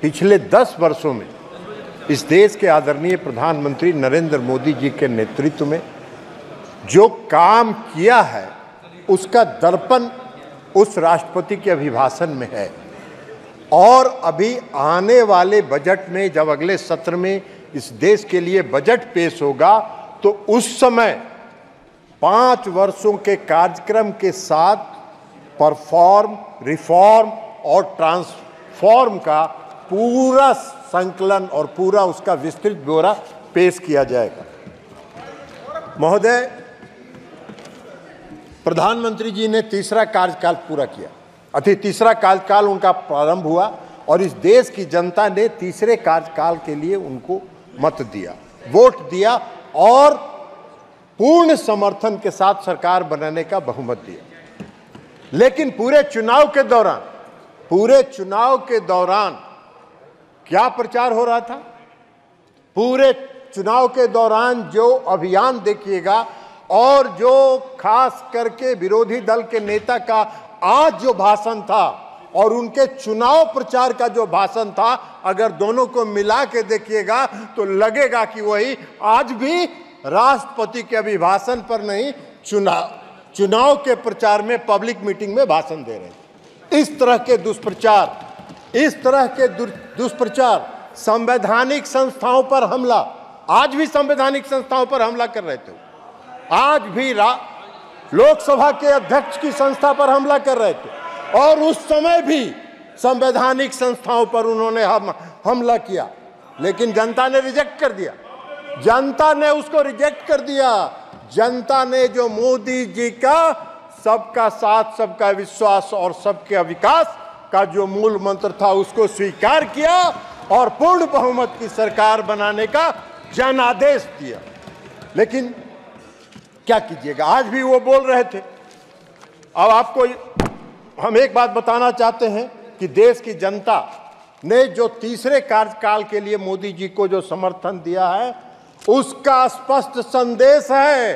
पिछले 10 वर्षों में इस देश के आदरणीय प्रधानमंत्री नरेंद्र मोदी जी के नेतृत्व में जो काम किया है उसका दर्पण उस राष्ट्रपति के अभिभाषण में है। और अभी आने वाले बजट में, जब अगले सत्र में इस देश के लिए बजट पेश होगा, तो उस समय 5 वर्षों के कार्यक्रम के साथ परफॉर्म, रिफॉर्म और ट्रांसफॉर्म का पूरा संकलन और पूरा उसका विस्तृत ब्यौरा पेश किया जाएगा। महोदय, प्रधानमंत्री जी ने तीसरा कार्यकाल पूरा किया, तीसरा कार्यकाल उनका प्रारंभ हुआ और इस देश की जनता ने तीसरे कार्यकाल के लिए उनको मत दिया, वोट दिया और पूर्ण समर्थन के साथ सरकार बनाने का बहुमत दिया। लेकिन पूरे चुनाव के दौरान क्या प्रचार हो रहा था? पूरे चुनाव के दौरान जो अभियान देखिएगा और जो खास करके विरोधी दल के नेता का आज जो भाषण था और उनके चुनाव प्रचार का जो भाषण था, अगर दोनों को मिला के देखिएगा तो लगेगा कि वही आज भी राष्ट्रपति के अभिभाषण पर नहीं, चुनाव के प्रचार में, पब्लिक मीटिंग में भाषण दे रहे हैं। इस तरह के दुष्प्रचार, संवैधानिक संस्थाओं पर हमला, आज भी संवैधानिक संस्थाओं पर हमला कर रहे थे। आज भी लोकसभा के अध्यक्ष की संस्था पर हमला कर रहे थे और उस समय भी संवैधानिक संस्थाओं पर उन्होंने हमला किया, लेकिन जनता ने रिजेक्ट कर दिया। जनता ने उसको रिजेक्ट कर दिया। जनता ने जो मोदी जी का सबका साथ, सबका विश्वास और सबके विकास का जो मूल मंत्र था उसको स्वीकार किया और पूर्ण बहुमत की सरकार बनाने का जनादेश दिया। लेकिन क्या कीजिएगा, आज भी वो बोल रहे थे। अब आपको हम एक बात बताना चाहते हैं कि देश की जनता ने जो तीसरे कार्यकाल के लिए मोदी जी को जो समर्थन दिया है, उसका स्पष्ट संदेश है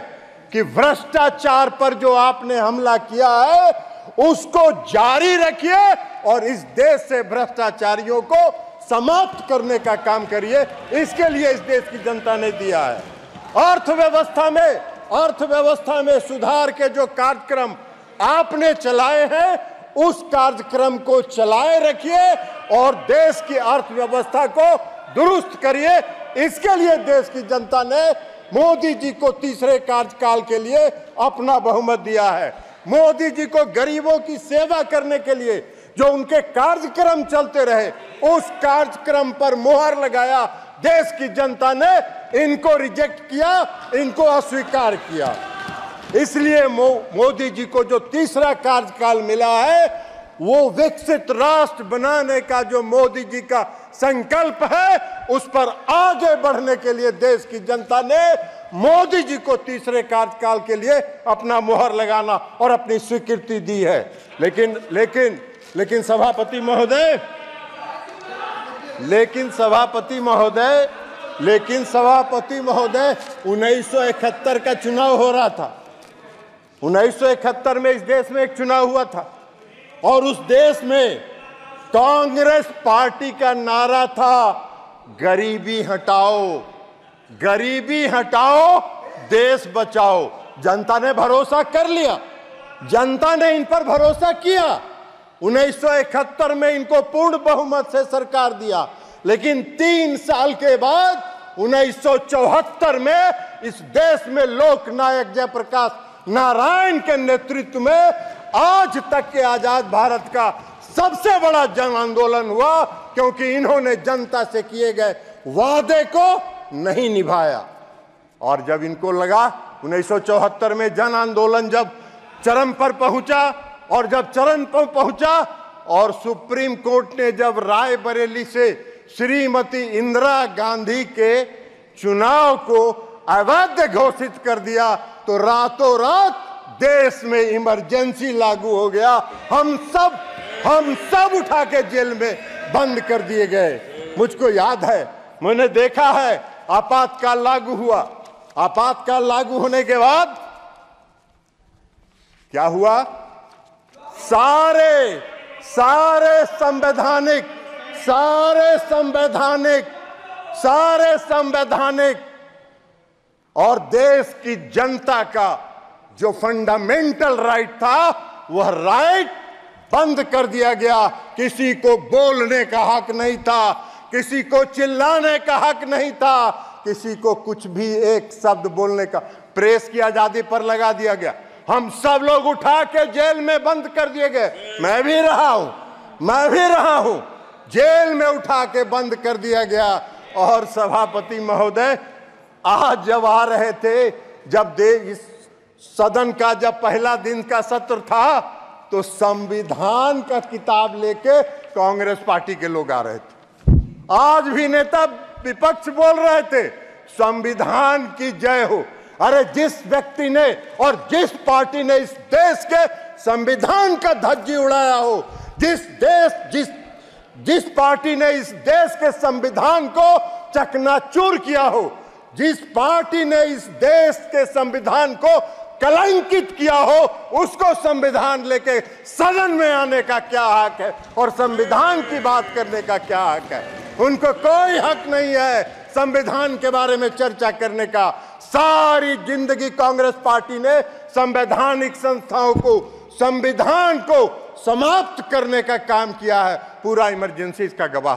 कि भ्रष्टाचार पर जो आपने हमला किया है उसको जारी रखिए और इस देश से भ्रष्टाचारियों को समाप्त करने का काम करिए। इसके लिए इस देश की जनता ने दिया है। अर्थव्यवस्था में सुधार के जो कार्यक्रम आपने चलाए हैं, उस कार्यक्रम को चलाए रखिए और देश की अर्थव्यवस्था को दुरुस्त करिए। इसके लिए देश की जनता ने मोदी जी को तीसरे कार्यकाल के लिए अपना बहुमत दिया है। मोदी जी को गरीबों की सेवा करने के लिए जो उनके कार्यक्रम चलते रहे, उस कार्यक्रम पर मोहर लगाया। देश की जनता ने इनको रिजेक्ट किया, इनको अस्वीकार किया। इसलिए मोदी जी को जो तीसरा कार्यकाल मिला है, वो विकसित राष्ट्र बनाने का जो मोदी जी का संकल्प है, उस पर आगे बढ़ने के लिए देश की जनता ने मोदी जी को तीसरे कार्यकाल के लिए अपना मोहर लगाना और अपनी स्वीकृति दी है। लेकिन सभापति महोदय 1971 का चुनाव हो रहा था। 1971 में इस देश में एक चुनाव हुआ था और उस देश में कांग्रेस पार्टी का नारा था, गरीबी हटाओ, देश बचाओ। जनता ने भरोसा कर लिया, जनता ने इन पर भरोसा किया। 1971 में इनको पूर्ण बहुमत से सरकार दिया, लेकिन 3 साल के बाद 1974 में इस देश में लोकनायक जयप्रकाश नारायण के नेतृत्व में आज तक के आजाद भारत का सबसे बड़ा जन आंदोलन हुआ, क्योंकि इन्होंने जनता से किए गए वादे को नहीं निभाया। और जब इनको लगा 1974 में जन आंदोलन जब चरम पर पहुंचा और सुप्रीम कोर्ट ने जब रायबरेली से श्रीमती इंदिरा गांधी के चुनाव को अवैध घोषित कर दिया, तो रातों रात देश में इमरजेंसी लागू हो गया। हम सब उठा के जेल में बंद कर दिए गए। मुझको याद है, मैंने देखा है, आपातकाल लागू हुआ। आपातकाल लागू होने के बाद क्या हुआ? सारे सारे संवैधानिक और देश की जनता का जो फंडामेंटल राइट था, वह राइट बंद कर दिया गया। किसी को बोलने का हक नहीं था, किसी को चिल्लाने का हक नहीं था, किसी को कुछ भी एक शब्द बोलने का। प्रेस की आजादी पर लगा दिया गया। हम सब लोग उठा के जेल में बंद कर दिए गए। मैं भी रहा हूं, जेल में उठा के बंद कर दिया गया। और सभापति महोदय, आज जब आ रहे थे, जब इस सदन का जब पहला दिन का सत्र था, तो संविधान का किताब लेके कांग्रेस पार्टी के लोग आ रहे थे। आज भी नेता विपक्ष बोल रहे थे संविधान की जय हो। अरे जिस व्यक्ति ने और जिस पार्टी ने इस देश के संविधान का धज्जी उड़ाया हो, जिस पार्टी ने इस देश के संविधान को चकनाचूर किया हो, जिस पार्टी ने इस देश के संविधान को कलंकित किया हो, उसको संविधान लेके सदन में आने का क्या हक है और संविधान की बात करने का क्या हक है? उनको कोई हक नहीं है संविधान के बारे में चर्चा करने का। सारी जिंदगी कांग्रेस पार्टी ने संवैधानिक संस्थाओं को, संविधान को समाप्त करने का काम किया है। पूरा इमरजेंसी इसका गवाह।